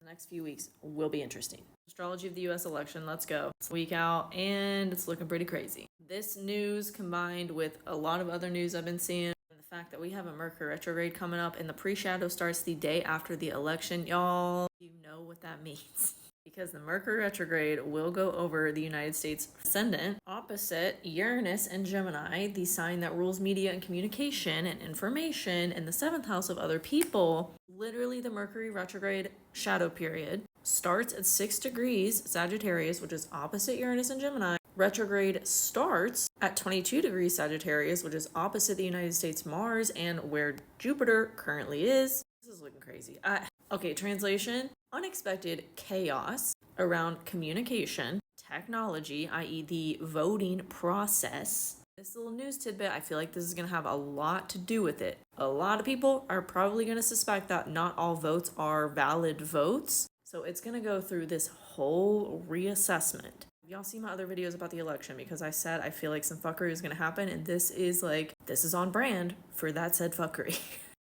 next few weeks will be interesting. Astrology of the US election, let's go. It's a week out and it's looking pretty crazy. This news combined with a lot of other news I've been seeing, and the fact that we have a Mercury retrograde coming up and the pre-shadow starts the day after the election, y'all, you know what that means. Because the Mercury retrograde will go over the United States ascendant opposite Uranus and Gemini, the sign that rules media and communication and information, in the 7th house of other people. Literally, the Mercury retrograde shadow period starts at 6 degrees Sagittarius, which is opposite Uranus and Gemini. Retrograde starts at 22 degrees Sagittarius, which is opposite the United States Mars and where Jupiter currently is. This is looking crazy. Okay, translation. Unexpected chaos around communication, technology, i.e. the voting process. This little news tidbit, I feel like this is going to have a lot to do with it. A lot of people are probably going to suspect that not all votes are valid votes. So it's going to go through this whole reassessment. Y'all see my other videos about the election, because I said I feel like some fuckery is going to happen, and this is on brand for that said fuckery.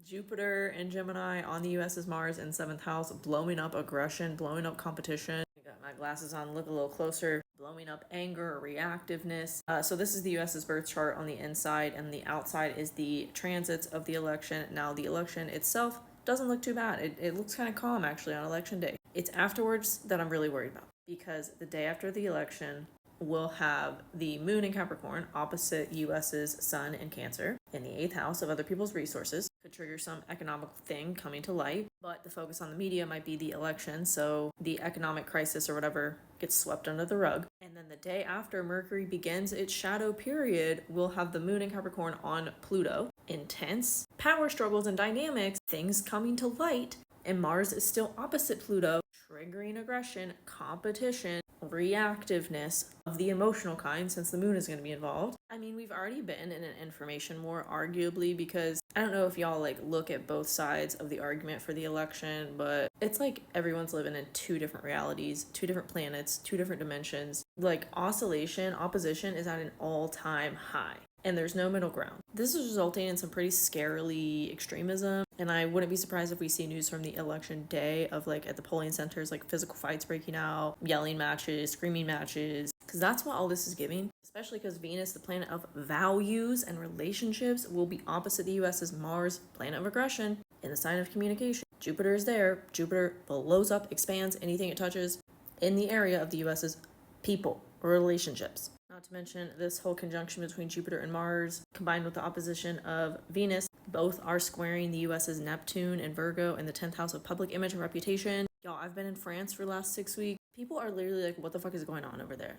Jupiter and Gemini on the US's Mars in 7th house, blowing up aggression, blowing up competition. I got my glasses on, look a little closer. Blowing up anger or reactiveness. So this is the US's birth chart on the inside, and the outside is the transits of the election. Now, the election itself doesn't look too bad. It looks kind of calm, actually, on election day. It's afterwards that I'm really worried about, because the day after the election, we'll have the moon in Capricorn opposite US's sun in Cancer in the 8th house of other people's resources. Could trigger some economic thing coming to light, but the focus on the media might be the election, so the economic crisis or whatever gets swept under the rug. And then the day after Mercury begins its shadow period, we'll have the moon in Capricorn on Pluto. Intense power struggles and dynamics, things coming to light, and Mars is still opposite Pluto, triggering aggression, competition, reactiveness of the emotional kind, since the moon is going to be involved. I mean, we've already been in an information war, arguably, because I don't know if y'all look at both sides of the argument for the election, but it's like everyone's living in two different realities, two different planets, two different dimensions. Opposition is at an all-time high, and there's no middle ground. This is resulting in some pretty scarily extremism, and I wouldn't be surprised if we see news from the election day of at the polling centers, physical fights breaking out, yelling matches, screaming matches, because that's what all this is giving, especially because Venus, the planet of values and relationships, will be opposite the US's Mars, planet of aggression, in the sign of communication. Jupiter is there. Jupiter blows up, expands anything it touches in the area of the US's people or relationships. Not to mention this whole conjunction between Jupiter and Mars, combined with the opposition of Venus, both are squaring the US's Neptune and Virgo in the 10th house of public image and reputation. Y'all, I've been in France for the last 6 weeks. People are literally what the fuck is going on over there?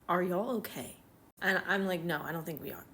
Are y'all okay? And I'm no, I don't think we are.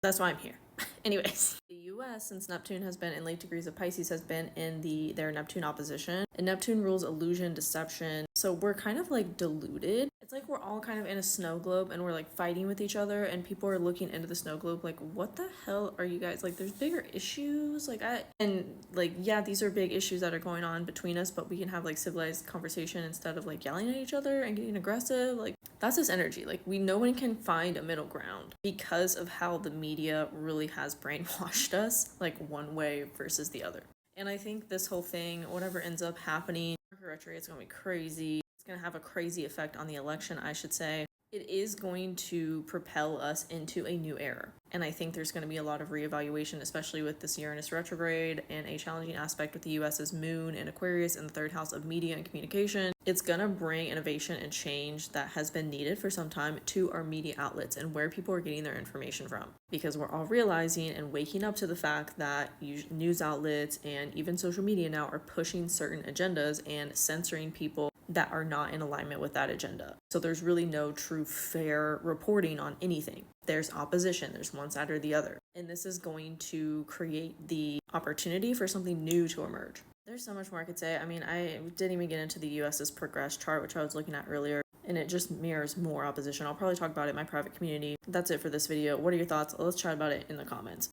That's why I'm here. Anyways, the US, since Neptune has been in late degrees of Pisces, has been in their Neptune opposition. And Neptune rules illusion, deception. So we're kind of deluded. It's we're all kind of in a snow globe and we're fighting with each other, and people are looking into the snow globe what the hell are you guys? There's bigger issues. Yeah, these are big issues that are going on between us, but we can have civilized conversation instead of yelling at each other and getting aggressive. That's this energy. No one can find a middle ground because of how the media really has brainwashed us one way versus the other. And I think this whole thing, whatever ends up happening, Mercury retrograde, it's gonna be crazy. It's gonna have a crazy effect on the election, I should say. It is going to propel us into a new era. And I think there's going to be a lot of reevaluation, especially with this Uranus retrograde and a challenging aspect with the US's moon in Aquarius in the 3rd house of media and communication. It's going to bring innovation and change that has been needed for some time to our media outlets and where people are getting their information from. Because we're all realizing and waking up to the fact that news outlets and even social media now are pushing certain agendas and censoring people that are not in alignment with that agenda. So there's really no true fair reporting on anything. There's opposition, there's one side or the other. And this is going to create the opportunity for something new to emerge. There's so much more I could say. I mean, I didn't even get into the US's progress chart, which I was looking at earlier, and it just mirrors more opposition. I'll probably talk about it in my private community. That's it for this video. What are your thoughts? Let's chat about it in the comments.